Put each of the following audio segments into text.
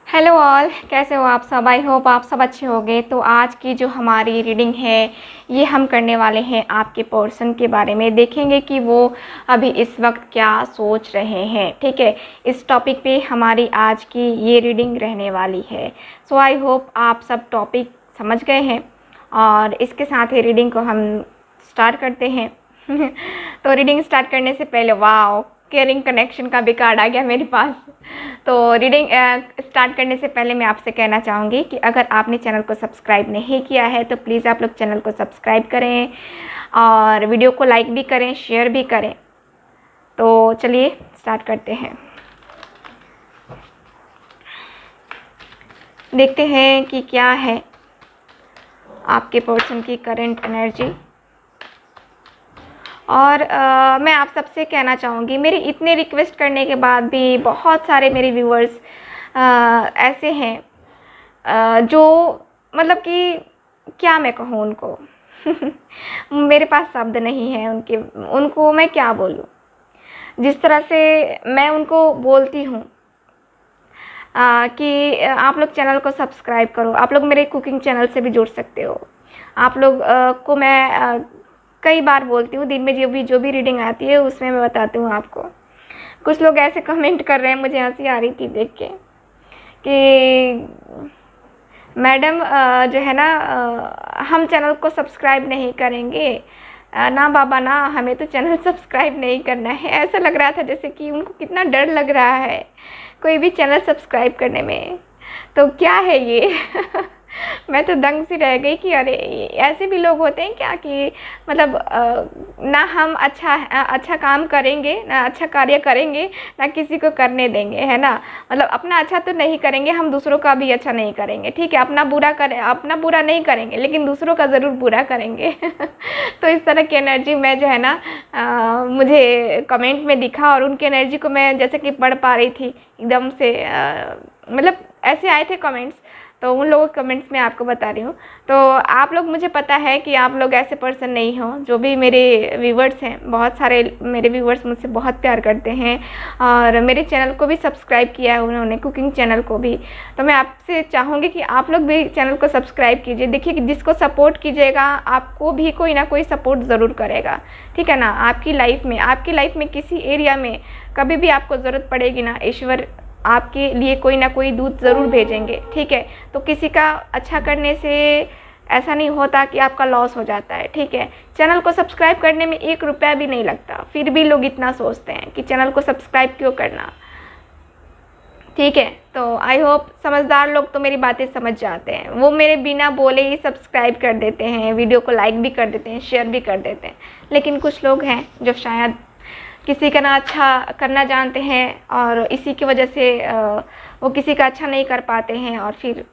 Hello all, कैसे हो आप सब। आई होप आप सब अच्छे होंगे। तो आज की जो हमारी रीडिंग है ये हम करने वाले हैं आपके पर्सन के बारे में। देखेंगे कि वो अभी इस वक्त क्या सोच रहे हैं। ठीक है, इस टॉपिक पे हमारी आज की ये रीडिंग रहने वाली है। सो आई होप आप सब टॉपिक समझ गए हैं और इसके साथ ही रीडिंग को हम स्टार्ट करते हैं। तो रीडिंग स्टार्ट करने से पहले वाओ, केयरिंग कनेक्शन का भी कार्ड आ गया मेरे पास। तो रीडिंग स्टार्ट करने से पहले मैं आपसे कहना चाहूँगी कि अगर आपने चैनल को सब्सक्राइब नहीं किया है तो प्लीज़ आप लोग चैनल को सब्सक्राइब करें और वीडियो को लाइक भी करें, शेयर भी करें। तो चलिए स्टार्ट करते हैं। देखते हैं कि क्या है आपके पर्सन की करंट एनर्जी। और मैं आप सबसे कहना चाहूँगी, मेरे इतने रिक्वेस्ट करने के बाद भी बहुत सारे मेरे व्यूअर्स ऐसे हैं जो मतलब कि क्या मैं कहूँ उनको। मेरे पास शब्द नहीं है उनको मैं क्या बोलूँ। जिस तरह से मैं उनको बोलती हूँ कि आप लोग चैनल को सब्सक्राइब करो, आप लोग मेरे कुकिंग चैनल से भी जुड़ सकते हो। आप लोग को मैं कई बार बोलती हूँ, दिन में जो भी रीडिंग आती है उसमें मैं बताती हूँ आपको। कुछ लोग ऐसे कमेंट कर रहे हैं, मुझे हंसी आ रही थी देख के कि मैडम जो है ना हम चैनल को सब्सक्राइब नहीं करेंगे ना बाबा ना, हमें तो चैनल सब्सक्राइब नहीं करना है। ऐसा लग रहा था जैसे कि उनको कितना डर लग रहा है कोई भी चैनल सब्सक्राइब करने में। तो क्या है ये। मैं तो दंग सी रह गई कि अरे ऐसे भी लोग होते हैं क्या कि मतलब ना हम अच्छा काम करेंगे, ना अच्छा कार्य करेंगे, ना किसी को करने देंगे, है ना। मतलब अपना अच्छा तो नहीं करेंगे, हम दूसरों का भी अच्छा नहीं करेंगे। ठीक है, अपना बुरा नहीं करेंगे लेकिन दूसरों का ज़रूर बुरा करेंगे। तो इस तरह की एनर्जी मैं जो है ना मुझे कमेंट में दिखा और उनकी एनर्जी को मैं जैसे कि पढ़ पा रही थी एकदम से। मतलब ऐसे आए थे कमेंट्स, तो उन लोगों के कमेंट्स में आपको बता रही हूँ। तो आप लोग, मुझे पता है कि आप लोग ऐसे पर्सन नहीं हो। जो भी मेरे व्यूवर्स हैं, बहुत सारे मेरे व्यूवर्स मुझसे बहुत प्यार करते हैं और मेरे चैनल को भी सब्सक्राइब किया है उन्होंने, कुकिंग चैनल को भी। तो मैं आपसे चाहूँगी कि आप लोग भी चैनल को सब्सक्राइब कीजिए। देखिए कि जिसको सपोर्ट कीजिएगा आपको भी कोई ना कोई सपोर्ट ज़रूर करेगा। ठीक है ना। आपकी लाइफ में किसी एरिया में कभी भी आपको ज़रूरत पड़ेगी ना, ईश्वर आपके लिए कोई ना कोई दूत ज़रूर भेजेंगे। ठीक है, तो किसी का अच्छा करने से ऐसा नहीं होता कि आपका लॉस हो जाता है। ठीक है, चैनल को सब्सक्राइब करने में 1 रुपया भी नहीं लगता, फिर भी लोग इतना सोचते हैं कि चैनल को सब्सक्राइब क्यों करना। ठीक है, तो आई होप समझदार लोग तो मेरी बातें समझ जाते हैं। वो मेरे बिना बोले ही सब्सक्राइब कर देते हैं, वीडियो को लाइक भी कर देते हैं, शेयर भी कर देते हैं। लेकिन कुछ लोग हैं जो शायद किसी का ना अच्छा करना जानते हैं और इसी की वजह से वो किसी का अच्छा नहीं कर पाते हैं और फिर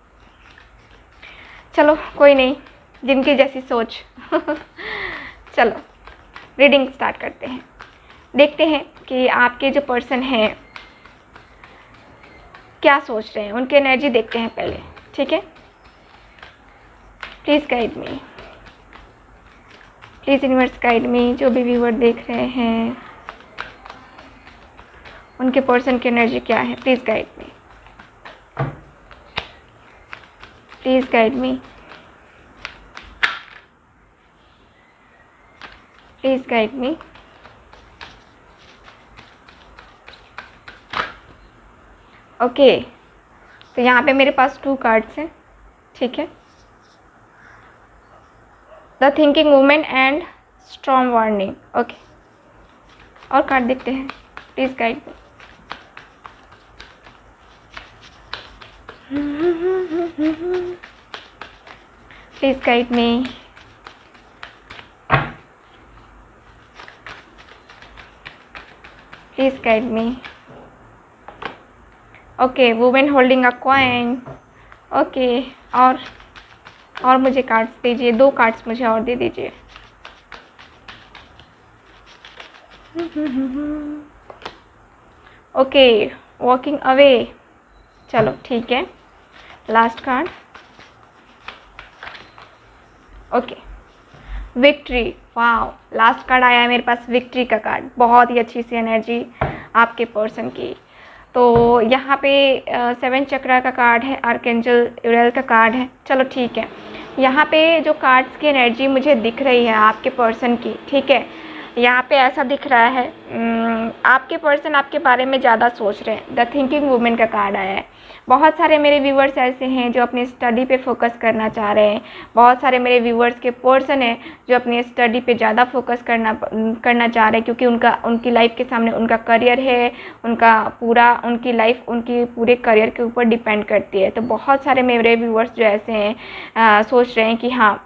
चलो कोई नहीं, जिनकी जैसी सोच। चलो रीडिंग स्टार्ट करते हैं। देखते हैं कि आपके जो पर्सन हैं क्या सोच रहे हैं, उनकी एनर्जी देखते हैं पहले। ठीक है, please guide me, please universe guide me. जो भी व्यूअर देख रहे हैं उनके पर्सन की एनर्जी क्या है, please guide me, please guide me, please guide me. Okay, तो यहाँ पे मेरे पास 2 कार्ड्स हैं। ठीक है, the thinking women and strong warning. Okay, और कार्ड देखते हैं, please guide me. Please guide me. Please guide me. Okay, woman holding a coin. Okay, और मुझे कार्ड्स दीजिए, 2 कार्ड्स मुझे और दे दीजिए। Okay, walking away. चलो ठीक है, last card. Okay, victory. Wow, last card आया है मेरे पास विक्ट्री का कार्ड। बहुत ही अच्छी सी एनर्जी आपके पर्सन की। तो यहाँ पे 7 चक्रा का कार्ड है, आर्कएंजल यूरेल का कार्ड है। चलो ठीक है, यहाँ पे जो कार्ड्स की एनर्जी मुझे दिख रही है आपके पर्सन की, ठीक है, यहाँ पे ऐसा दिख रहा है आपके पर्सन आपके बारे में ज़्यादा सोच रहे हैं। द थिंकिंग वुमेन का कार्ड आया है। बहुत सारे मेरे व्यूवर्स ऐसे हैं जो अपनी स्टडी पे फोकस करना चाह रहे हैं। बहुत सारे मेरे व्यूवर्स के पर्सन हैं जो अपनी स्टडी पे ज़्यादा फोकस करना चाह रहे हैं, क्योंकि उनकी लाइफ के सामने उनका करियर है, उनकी लाइफ उनकी पूरे करियर के ऊपर डिपेंड करती है। तो बहुत सारे मेरे व्यूवर्स जो ऐसे हैं सोच रहे हैं कि हाँ,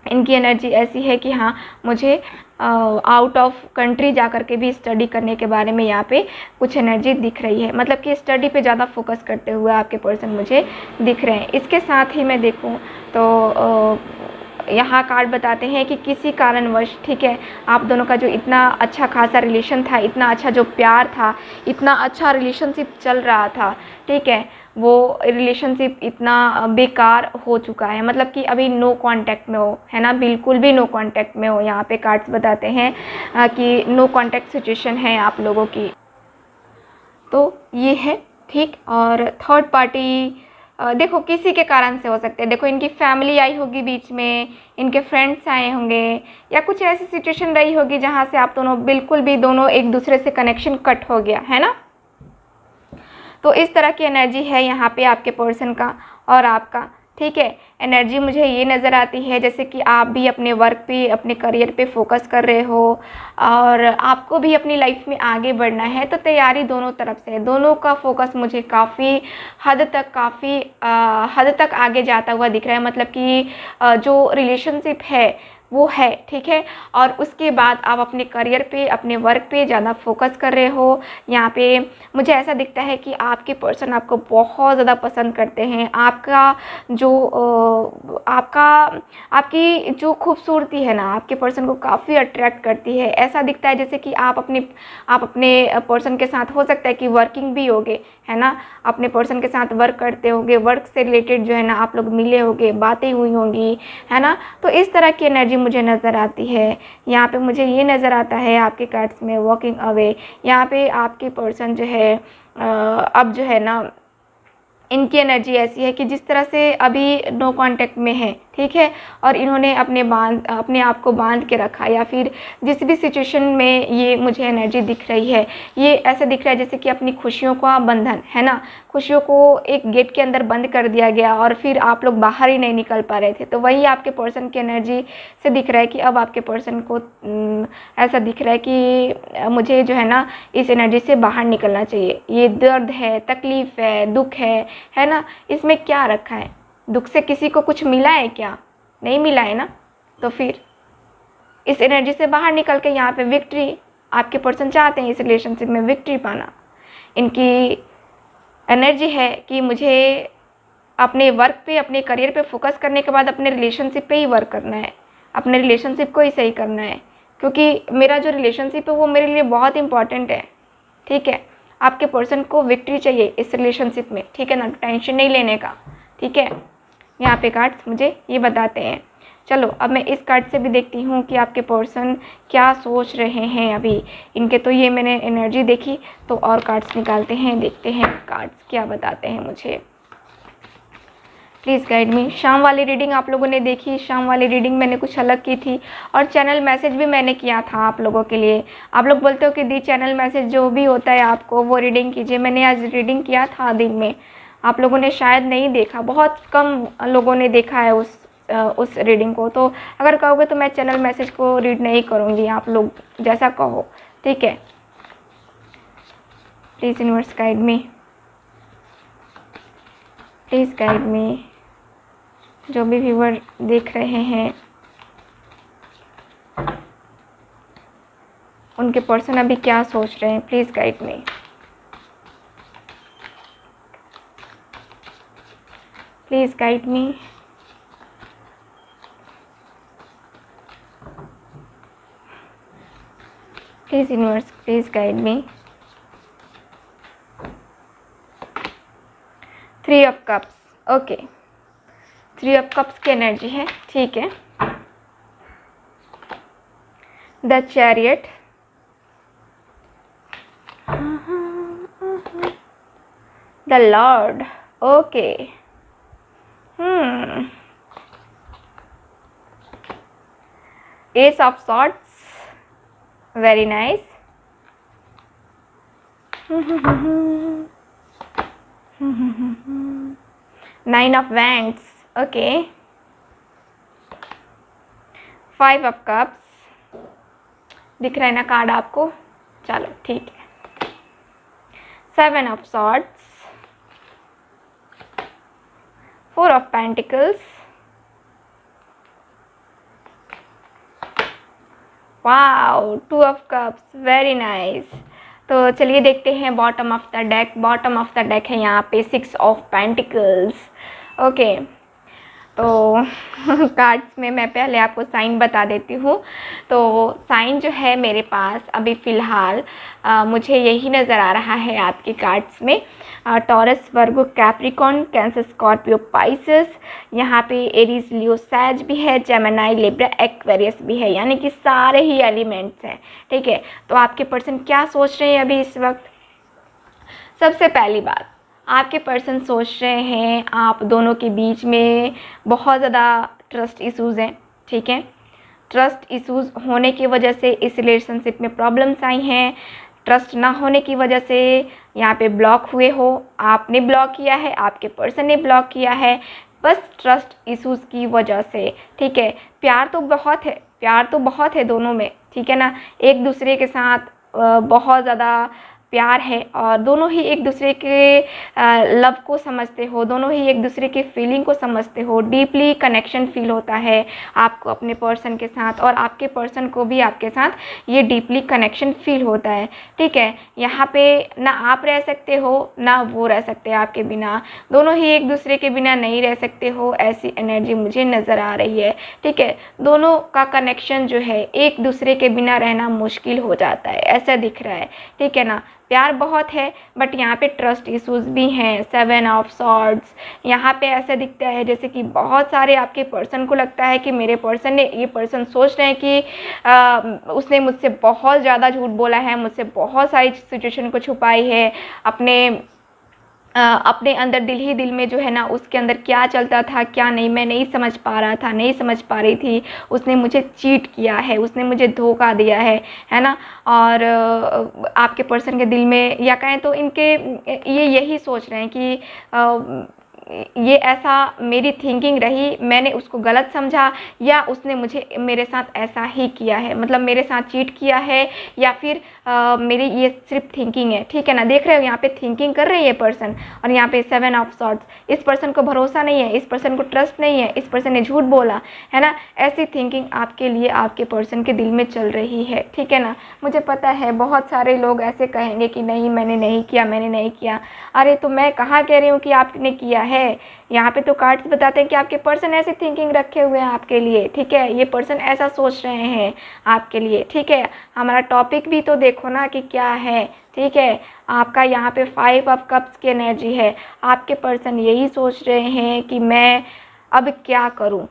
इनकी एनर्जी ऐसी है कि हाँ, मुझे आउट ऑफ कंट्री जा कर के भी स्टडी करने के बारे में यहाँ पे कुछ एनर्जी दिख रही है। मतलब कि स्टडी पे ज़्यादा फोकस करते हुए आपके पर्सन मुझे दिख रहे हैं। इसके साथ ही मैं देखूँ तो यहाँ कार्ड बताते हैं कि किसी कारणवश, ठीक है, आप दोनों का जो इतना अच्छा खासा रिलेशन था, इतना अच्छा जो प्यार था, इतना अच्छा रिलेशनशिप चल रहा था, ठीक है, वो रिलेशनशिप इतना बेकार हो चुका है। मतलब कि अभी नो कांटेक्ट में हो, है ना, बिल्कुल भी नो कांटेक्ट में हो। यहाँ पे कार्ड्स बताते हैं कि नो कांटेक्ट सिचुएशन है आप लोगों की। तो ये है, ठीक। और थर्ड पार्टी देखो किसी के कारण से हो सकते हैं। देखो इनकी फैमिली आई होगी बीच में, इनके फ्रेंड्स आए होंगे, या कुछ ऐसी सिचुएशन रही होगी जहाँ से आप दोनों बिल्कुल भी दोनों एक दूसरे से कनेक्शन कट हो गया है ना। तो इस तरह की एनर्जी है यहाँ पे आपके पर्सन का और आपका, ठीक है। एनर्जी मुझे ये नज़र आती है जैसे कि आप भी अपने वर्क पे, अपने करियर पे फोकस कर रहे हो और आपको भी अपनी लाइफ में आगे बढ़ना है। तो तैयारी दोनों तरफ से है, दोनों का फोकस मुझे काफ़ी हद तक आगे जाता हुआ दिख रहा है। मतलब कि जो रिलेशनशिप है वो है, ठीक है। और उसके बाद आप अपने करियर पे, अपने वर्क पे ज़्यादा फोकस कर रहे हो। यहाँ पे मुझे ऐसा दिखता है कि आपके पर्सन आपको बहुत ज़्यादा पसंद करते हैं। आपकी जो खूबसूरती है ना, आपके पर्सन को काफ़ी अट्रैक्ट करती है। ऐसा दिखता है जैसे कि आप अपने पर्सन के साथ हो सकता है कि वर्किंग भी होगे, है ना, अपने पर्सन के साथ वर्क करते होंगे, वर्क से रिलेटेड जो है ना आप लोग मिले होंगे, बातें हुई होंगी, है ना। तो इस तरह की एनर्जी मुझे नज़र आती है। यहाँ पे मुझे ये नज़र आता है आपके कार्ड्स में वॉकिंग अवे। यहाँ पे आपके पर्सन जो है अब जो है ना, इनकी एनर्जी ऐसी है कि जिस तरह से अभी नो कांटेक्ट में है, ठीक है, और इन्होंने अपने आप को बांध के रखा, या फिर जिस भी सिचुएशन में ये मुझे एनर्जी दिख रही है, ये ऐसा दिख रहा है जैसे कि अपनी खुशियों का बंधन, है ना, खुशियों को एक गेट के अंदर बंद कर दिया गया और फिर आप लोग बाहर ही नहीं निकल पा रहे थे। तो वही आपके पर्सन की एनर्जी से दिख रहा है कि अब आपके पर्सन को ऐसा दिख रहा है कि मुझे जो है ना इस एनर्जी से बाहर निकलना चाहिए। ये दर्द है, तकलीफ़ है, दुख है ना, इसमें क्या रखा है? दुख से किसी को कुछ मिला है क्या? नहीं मिला है ना। तो फिर इस एनर्जी से बाहर निकल के यहाँ पे विक्ट्री, आपके पर्सन चाहते हैं इस रिलेशनशिप में विक्ट्री पाना। इनकी एनर्जी है कि मुझे अपने वर्क पे, अपने करियर पे फोकस करने के बाद अपने रिलेशनशिप पे ही वर्क करना है, अपने रिलेशनशिप को ही सही करना है, क्योंकि मेरा जो रिलेशनशिप है वो मेरे लिए बहुत इंपॉर्टेंट है, ठीक है। आपके पर्सन को विक्ट्री चाहिए इस रिलेशनशिप में, ठीक है ना, टेंशन नहीं लेने का, ठीक है। यहाँ पे कार्ड्स मुझे ये बताते हैं। चलो अब मैं इस कार्ड से भी देखती हूँ कि आपके पर्सन क्या सोच रहे हैं अभी। इनके तो ये मैंने एनर्जी देखी, तो और कार्ड्स निकालते हैं, देखते हैं कार्ड्स क्या बताते हैं मुझे। Please guide me. शाम वाली रीडिंग आप लोगों ने देखी, शाम वाली रीडिंग मैंने कुछ अलग की थी और चैनल मैसेज भी मैंने किया था आप लोगों के लिए। आप लोग बोलते हो कि दी चैनल मैसेज जो भी होता है आपको वो रीडिंग कीजिए। मैंने आज रीडिंग किया था दिन में, आप लोगों ने शायद नहीं देखा, बहुत कम लोगों ने देखा है उस रीडिंग को। तो अगर कहोगे तो मैं चैनल मैसेज को रीड नहीं करूँगी, आप लोग जैसा कहो, ठीक है। Please universe guide me, please guide me. जो भी व्यूअर देख रहे हैं उनके पर्सन अभी क्या सोच रहे हैं, please guide me. Please guide me. Please universe, please guide me. 3 of cups, okay. 3 of cups की एनर्जी है, ठीक है। The chariot, the Lord, okay. S of swords, very nice. Nine of wands, okay. Five of cups दिख रहा है ना card आपको, चलो ठीक है। Seven of swords, four of pentacles, wow, two of cups, very nice. तो चलिए देखते हैं bottom of the deck. Bottom of the deck है यहाँ पे सिक्स ऑफ पेंटिकल्स, ओके। तो कार्ड्स में मैं पहले आपको साइन बता देती हूँ। तो साइन जो है मेरे पास अभी फ़िलहाल मुझे यही नज़र आ रहा है आपके कार्ड्स में, टॉरस, वर्गो, कैप्रिकॉर्न, कैंसर, स्कॉर्पियो, पाइसेस, यहाँ पे एरीज, लियो, सैज भी है, जेमिनी, लिब्रा, एक्वेरियस भी है, यानी कि सारे ही एलिमेंट्स हैं, ठीक है। तो आपके पर्सन क्या सोच रहे हैं अभी इस वक्त? सबसे पहली बात, आपके पर्सन सोच रहे हैं आप दोनों के बीच में बहुत ज़्यादा ट्रस्ट इश्यूज़ हैं, ठीक है। ट्रस्ट इश्यूज़ होने की वजह से इस रिलेशनशिप में प्रॉब्लम्स आई हैं। ट्रस्ट ना होने की वजह से यहाँ पे ब्लॉक हुए हो, आपने ब्लॉक किया है, आपके पर्सन ने ब्लॉक किया है, बस ट्रस्ट इश्यूज़ की वजह से, ठीक है। प्यार तो बहुत है, प्यार तो बहुत है दोनों में, ठीक है ना। एक दूसरे के साथ बहुत ज़्यादा प्यार है और दोनों ही एक दूसरे के लव को समझते हो, दोनों ही एक दूसरे के फीलिंग को समझते हो, डीपली कनेक्शन फील होता है आपको अपने पर्सन के साथ और आपके पर्सन को भी आपके साथ ये डीपली कनेक्शन फील होता है, ठीक है। यहाँ पे ना आप रह सकते हो ना वो रह सकते हैं आपके बिना, दोनों ही एक दूसरे के बिना नहीं रह सकते हो, ऐसी एनर्जी मुझे नज़र आ रही है, ठीक है। दोनों का कनेक्शन जो है एक दूसरे के बिना रहना मुश्किल हो जाता है, ऐसा दिख रहा है, ठीक है ना। प्यार बहुत है बट यहाँ पे ट्रस्ट इश्यूज़ भी हैं। सेवन ऑफ सॉर्ड्स, यहाँ पे ऐसा दिखता है जैसे कि बहुत सारे आपके पर्सन को लगता है कि मेरे पर्सन ने, ये पर्सन सोच रहे हैं कि उसने मुझसे बहुत ज़्यादा झूठ बोला है, मुझसे बहुत सारी सिचुएशन को छुपाई है, अपने अंदर दिल ही दिल में जो है ना उसके अंदर क्या चलता था क्या नहीं, मैं नहीं समझ पा रहा था, नहीं समझ पा रही थी। उसने मुझे चीट किया है, उसने मुझे धोखा दिया है ना। और आपके पर्सन के दिल में या कहें तो इनके ये यही सोच रहे हैं कि ये ऐसा मेरी थिंकिंग रही, मैंने उसको गलत समझा या उसने मुझे मेरे साथ ऐसा ही किया है, मतलब मेरे साथ चीट किया है या फिर मेरी ये सिर्फ थिंकिंग है, ठीक है ना। देख रहे हो यहाँ पे थिंकिंग कर रही है पर्सन और यहाँ पे सेवन ऑफ सॉर्ड्स, इस पर्सन को भरोसा नहीं है, इस पर्सन को ट्रस्ट नहीं है, इस पर्सन ने झूठ बोला है ना। ऐसी थिंकिंग आपके लिए आपके पर्सन के दिल में चल रही है, ठीक है ना। मुझे पता है बहुत सारे लोग ऐसे कहेंगे कि नहीं मैंने नहीं किया, मैंने नहीं किया। अरे तो मैं कहाँ कह रही हूँ कि आपने किया है, यहाँ पे तो कार्ड्स बताते हैं कि आपके पर्सन ऐसी थिंकिंग रखे हुए हैं आपके लिए, ठीक है। ये पर्सन ऐसा सोच रहे हैं आपके लिए, ठीक है। हमारा टॉपिक भी तो देखो ना कि क्या है, ठीक है। आपका यहाँ पे फाइव ऑफ कप्स की एनर्जी है, आपके पर्सन यही सोच रहे हैं कि मैं अब क्या करूँ,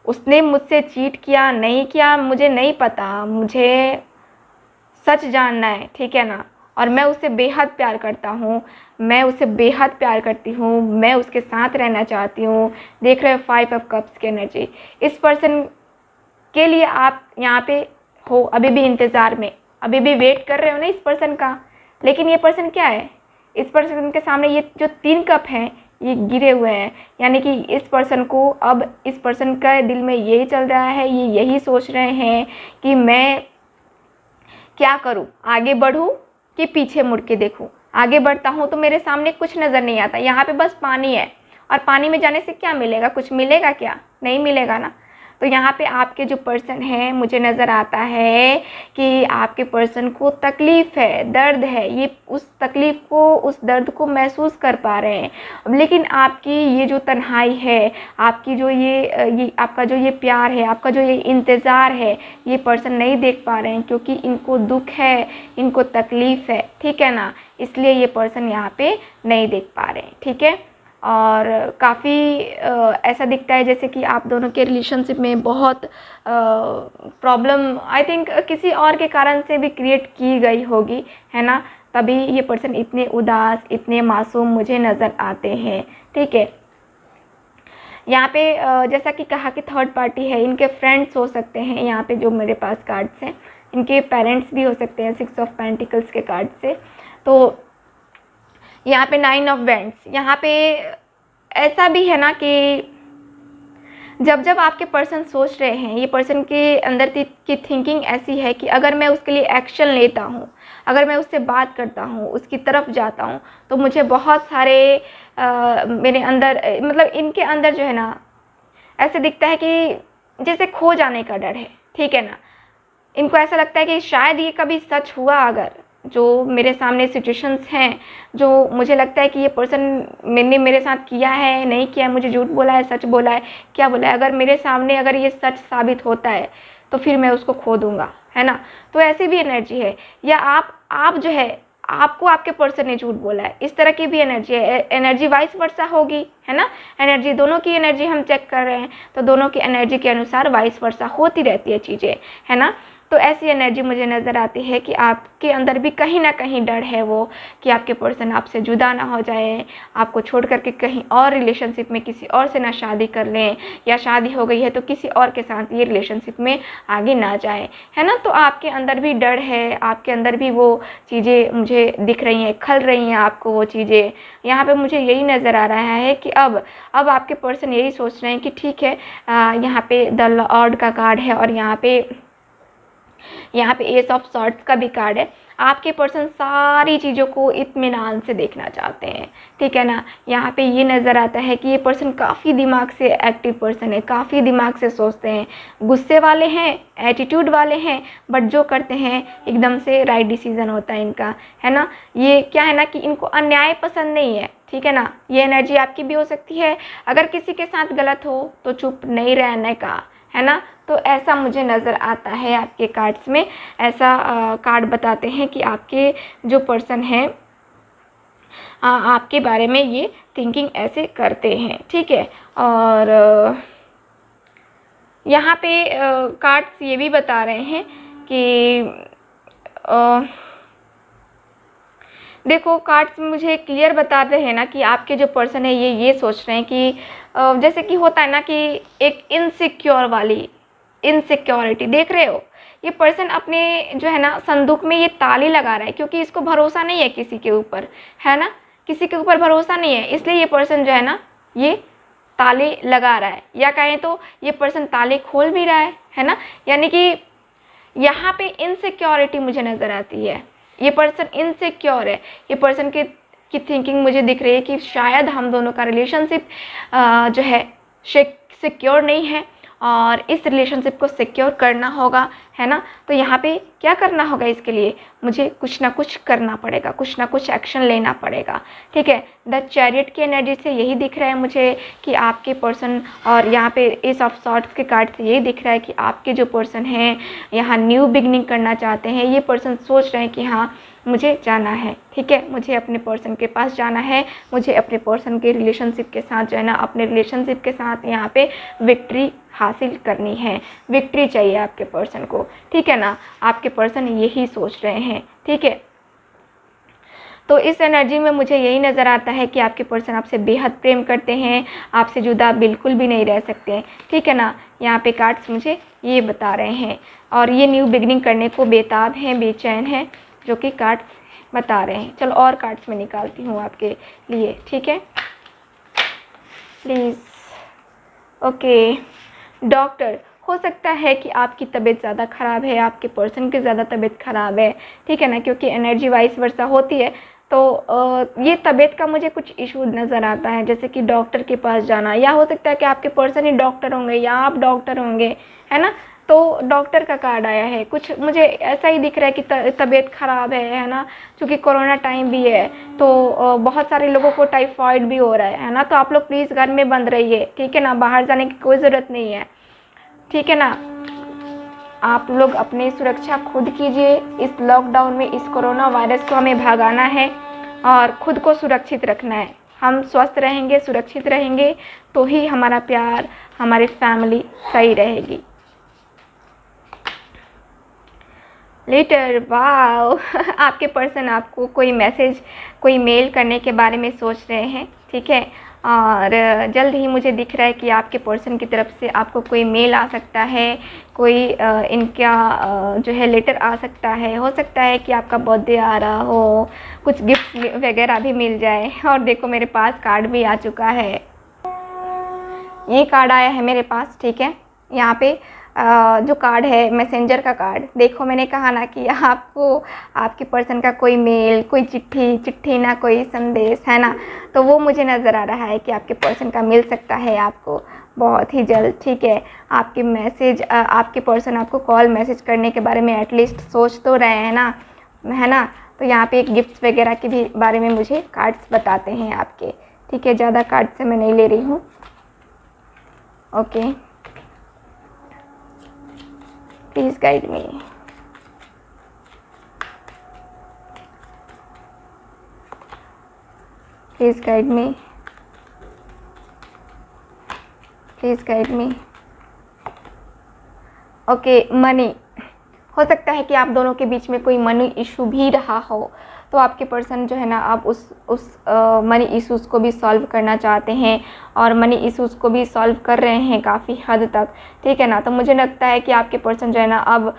उसने मुझसे चीट किया नहीं किया मुझे नहीं पता, मुझे सच जानना है, ठीक है ना। और मैं उससे बेहद प्यार करता हूँ, मैं उससे बेहद प्यार करती हूँ, मैं उसके साथ रहना चाहती हूँ। देख रहे हो फाइव ऑफ कप्स की एनर्जी, इस पर्सन के लिए आप यहाँ पे हो अभी भी इंतज़ार में, अभी भी वेट कर रहे हो ना इस पर्सन का। लेकिन ये पर्सन क्या है, इस पर्सन के सामने ये जो तीन कप हैं ये गिरे हुए हैं, यानी कि इस पर्सन को अब इस पर्सन का दिल में यही चल रहा है, ये यही सोच रहे हैं कि मैं क्या करूँ, आगे बढ़ूँ कि पीछे मुड़ के देखूँ। आगे बढ़ता हूँ तो मेरे सामने कुछ नज़र नहीं आता, यहाँ पे बस पानी है और पानी में जाने से क्या मिलेगा, कुछ मिलेगा क्या, नहीं मिलेगा ना। तो यहाँ पे आपके जो पर्सन हैं मुझे नज़र आता है कि आपके पर्सन को तकलीफ़ है, दर्द है, ये उस तकलीफ़ को, उस दर्द को महसूस कर पा रहे हैं। लेकिन आपकी ये जो तन्हाई है, आपकी जो ये आपका जो ये प्यार है, आपका जो ये इंतज़ार है, ये पर्सन नहीं देख पा रहे हैं क्योंकि इनको दुख है, इनको तकलीफ़ है, ठीक है ना। इसलिए ये पर्सन यहाँ पे नहीं देख पा रहे हैं, ठीक है। और काफ़ी ऐसा दिखता है जैसे कि आप दोनों के रिलेशनशिप में बहुत प्रॉब्लम आई थिंक किसी और के कारण से भी क्रिएट की गई होगी, है ना। तभी ये पर्सन इतने उदास, इतने मासूम मुझे नज़र आते हैं। ठीक है, यहाँ पे जैसा कि कहा कि थर्ड पार्टी है, इनके फ्रेंड्स हो सकते हैं। यहाँ पे जो मेरे पास कार्ड्स हैं, इनके पेरेंट्स भी हो सकते हैं 6 ऑफ पेंटिकल्स के कार्ड से। तो यहाँ पे 9 ऑफ वेंट्स, यहाँ पे ऐसा भी है ना कि जब जब आपके पर्सन सोच रहे हैं, ये पर्सन के अंदर की थिंकिंग ऐसी है कि अगर मैं उसके लिए एक्शन लेता हूँ, अगर मैं उससे बात करता हूँ, उसकी तरफ जाता हूँ, तो मुझे बहुत सारे मेरे अंदर मतलब इनके अंदर जो है ना ऐसे दिखता है कि जैसे खो जाने का डर है। ठीक है ना, इनको ऐसा लगता है कि शायद ये कभी सच हुआ, अगर जो मेरे सामने सिचुएशंस हैं, जो मुझे लगता है कि ये पर्सन मैंने मेरे साथ किया है, नहीं किया है, मुझे झूठ बोला है, सच बोला है, क्या बोला है, अगर मेरे सामने अगर ये सच साबित होता है तो फिर मैं उसको खो दूंगा, है ना। तो ऐसी भी एनर्जी है। या आप जो है, आपको आपके पर्सन ने झूठ बोला है, इस तरह की भी एनर्जी है। एनर्जी वाइस वर्सा होगी, है ना। एनर्जी, दोनों की एनर्जी हम चेक कर रहे हैं, तो दोनों की एनर्जी के अनुसार वाइस वर्सा होती रहती है चीज़ें, है ना। तो ऐसी एनर्जी मुझे नज़र आती है कि आपके अंदर भी कहीं ना कहीं डर है वो, कि आपके पर्सन आपसे जुदा ना हो जाए, आपको छोड़ करके कहीं और रिलेशनशिप में किसी और से ना शादी कर लें, या शादी हो गई है तो किसी और के साथ ये रिलेशनशिप में आगे ना जाए, है ना। तो आपके अंदर भी डर है, आपके अंदर भी वो चीज़ें मुझे दिख रही हैं, खल रही हैं आपको वो चीज़ें। यहाँ पे मुझे यही नज़र आ रहा है कि अब आपके पर्सन यही सोच रहे हैं कि ठीक है, यहाँ पे द लॉर्ड का कार्ड है, और यहाँ पे एस ऑफ सॉर्ड्स का भी कार्ड है। आपके पर्सन सारी चीज़ों को इत्मीनान से देखना चाहते हैं। ठीक है ना, यहाँ पे ये नज़र आता है कि ये पर्सन काफ़ी दिमाग से एक्टिव पर्सन है, काफ़ी दिमाग से सोचते हैं, गुस्से वाले हैं, एटीट्यूड वाले हैं, बट जो करते हैं एकदम से राइट डिसीजन होता है इनका, है ना। ये क्या है ना कि इनको अन्याय पसंद नहीं है। ठीक है ना, ये एनर्जी आपकी भी हो सकती है। अगर किसी के साथ गलत हो तो चुप नहीं रहने का, है ना। तो ऐसा मुझे नज़र आता है आपके कार्ड्स में। ऐसा कार्ड बताते हैं कि आपके जो पर्सन है आपके बारे में ये थिंकिंग ऐसे करते हैं। ठीक है, और यहाँ पे कार्ड्स ये भी बता रहे हैं कि देखो, कार्ड्स मुझे क्लियर बताते हैं ना कि आपके जो पर्सन है ये सोच रहे हैं कि जैसे कि होता है ना कि एक इनसिक्योरिटी देख रहे हो, ये पर्सन अपने जो है ना संदूक में ये ताले लगा रहा है, क्योंकि इसको भरोसा नहीं है किसी के ऊपर, है ना। किसी के ऊपर भरोसा नहीं है, इसलिए ये पर्सन जो है ना ये ताले लगा रहा है, या कहें तो ये पर्सन ताले खोल भी रहा है ना। यानी कि यहाँ पे इनसिक्योरिटी मुझे नज़र आती है, ये पर्सन इनसिक्योर है। ये पर्सन की थिंकिंग मुझे दिख रही है कि शायद हम दोनों का रिलेशनशिप जो है सिक्योर नहीं है, और इस रिलेशनशिप को सिक्योर करना होगा, है ना। तो यहाँ पे क्या करना होगा, इसके लिए मुझे कुछ ना कुछ करना पड़ेगा, कुछ ना कुछ एक्शन लेना पड़ेगा। ठीक है, द चैरियट की एनर्जी से यही दिख रहा है मुझे कि आपके पर्सन, और यहाँ पे एस ऑफ सॉर्ड्स के कार्ड से यही दिख रहा है कि आपके जो पर्सन हैं यहाँ न्यू बिगनिंग करना चाहते हैं। ये पर्सन सोच रहे हैं कि हाँ मुझे जाना है, ठीक है, मुझे अपने पर्सन के पास जाना है, मुझे अपने पर्सन के रिलेशनशिप के साथ जो है ना, अपने रिलेशनशिप के साथ यहाँ पे विक्ट्री हासिल करनी है, विक्ट्री चाहिए आपके पर्सन को। ठीक है ना, आपके पर्सन यही सोच रहे हैं। ठीक है, तो इस एनर्जी में मुझे यही नज़र आता है कि आपके पर्सन आपसे बेहद प्रेम करते हैं, आपसे जुदा बिल्कुल भी नहीं रह सकते हैं। ठीक है ना, यहाँ पे कार्ड्स मुझे ये बता रहे हैं, और ये न्यू बिगनिंग करने को बेताब हैं, बेचैन हैं, जो कि कार्ड्स बता रहे हैं। चलो और कार्ड्स में निकालती हूँ आपके लिए। ठीक है, प्लीज़। ओके, डॉक्टर, हो सकता है कि आपकी तबीयत ज़्यादा ख़राब है, आपके पर्सन की ज़्यादा तबीयत ख़राब है। ठीक है ना, क्योंकि एनर्जी वाइस वर्सा होती है, तो ये तबीयत का मुझे कुछ इशू नज़र आता है, जैसे कि डॉक्टर के पास जाना, या हो सकता है कि आपके पर्सन ही डॉक्टर होंगे या आप डॉक्टर होंगे, है ना। तो डॉक्टर का कार्ड आया है, कुछ मुझे ऐसा ही दिख रहा है कि तबीयत ख़राब है ना, क्योंकि कोरोना टाइम भी है, तो बहुत सारे लोगों को टाइफाइड भी हो रहा है ना। तो आप लोग प्लीज़ घर में बंद रहिए, ठीक है ना, बाहर जाने की कोई ज़रूरत नहीं है। ठीक है ना, आप लोग अपनी सुरक्षा खुद कीजिए। इस लॉकडाउन में इस कोरोना वायरस को हमें भगाना है और खुद को सुरक्षित रखना है। हम स्वस्थ रहेंगे, सुरक्षित रहेंगे, तो ही हमारा प्यार, हमारी फैमिली सही रहेगी। लेटर, वाओ आपके पर्सन आपको कोई मैसेज, कोई मेल करने के बारे में सोच रहे हैं, ठीक है। और जल्द ही मुझे दिख रहा है कि आपके पर्सन की तरफ से आपको कोई मेल आ सकता है, कोई इनका जो है लेटर आ सकता है। हो सकता है कि आपका बर्थडे आ रहा हो, कुछ गिफ्ट वगैरह भी मिल जाए। और देखो मेरे पास कार्ड भी आ चुका है, ये कार्ड आया है मेरे पास, ठीक है। यहाँ पे जो कार्ड है मैसेंजर का कार्ड, देखो मैंने कहा ना कि आपको आपके पर्सन का कोई मेल, कोई चिट्ठी ना कोई संदेश, है ना, तो वो मुझे नज़र आ रहा है कि आपके पर्सन का मिल सकता है आपको बहुत ही जल्द, ठीक है। आपके मैसेज, आपके पर्सन आपको कॉल मैसेज करने के बारे में एटलीस्ट सोच तो रहे हैं ना, है ना। तो यहाँ पे एक गिफ्ट्स वगैरह के भी बारे में मुझे कार्ड्स बताते हैं आपके, ठीक है। ज़्यादा कार्ड से मैं नहीं ले रही हूँ, okay. Please guide me, please guide me, please guide me. Okay, money, हो सकता है कि आप दोनों के बीच में कोई मनी इशू भी रहा हो, तो आपके पर्सन जो है ना आप उस मनी इश्यूज़ को भी सॉल्व करना चाहते हैं और मनी इश्यूज़ को भी सॉल्व कर रहे हैं काफ़ी हद तक, ठीक है ना। तो मुझे लगता है कि आपके पर्सन जो है ना अब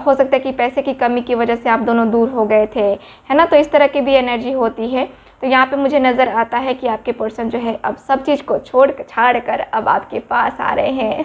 हो सकता है कि पैसे की कमी की वजह से आप दोनों दूर हो गए थे, है ना, तो इस तरह की भी एनर्जी होती है। तो यहाँ पे मुझे नज़र आता है कि आपके पर्सन जो है अब सब चीज़ को छाड़ कर अब आपके पास आ रहे हैं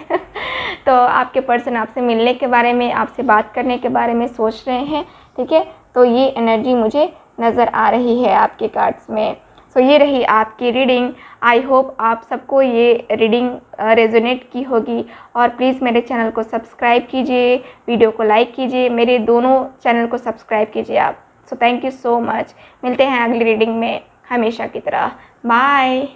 तो आपके पर्सन आपसे मिलने के बारे में, आपसे बात करने के बारे में सोच रहे हैं, ठीक है। तो ये एनर्जी मुझे नज़र आ रही है आपके कार्ड्स में। सो ये रही आपकी रीडिंग। आई होप आप सबको ये रीडिंग रेजोनेट की होगी, और प्लीज़ मेरे चैनल को सब्सक्राइब कीजिए, वीडियो को लाइक कीजिए, मेरे दोनों चैनल को सब्सक्राइब कीजिए आप। So thank you so much. मिलते हैं अगली रीडिंग में हमेशा की तरह। बाय।